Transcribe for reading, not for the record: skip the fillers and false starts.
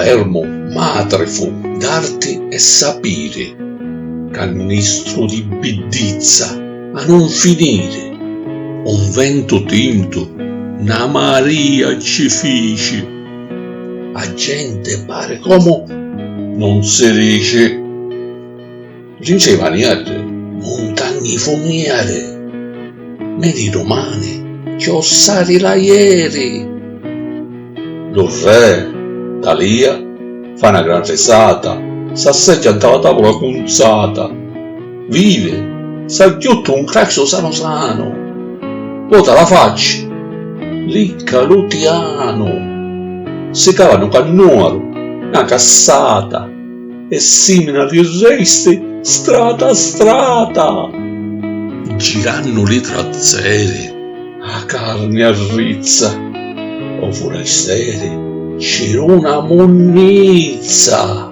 Palermo madre fu d'arti e sapere, cannistro di biddizza a non finire, un vento tinto, una Maria ci fece, a gente pare come non si dice, rincevaniere, montagne fumiere, medi romani, chiossari la ieri, lo re, Talia, fa una gran risata, s'asseggia alla tavola cunzata, vive, s'aggiutta un craccio sano, vota la faccia, licca lutiano, si cavano cannoro, una cassata, e simina di resti strata a strata, giranno le trazzere, a carne a rizza, o forestiere, c'era una monnezza.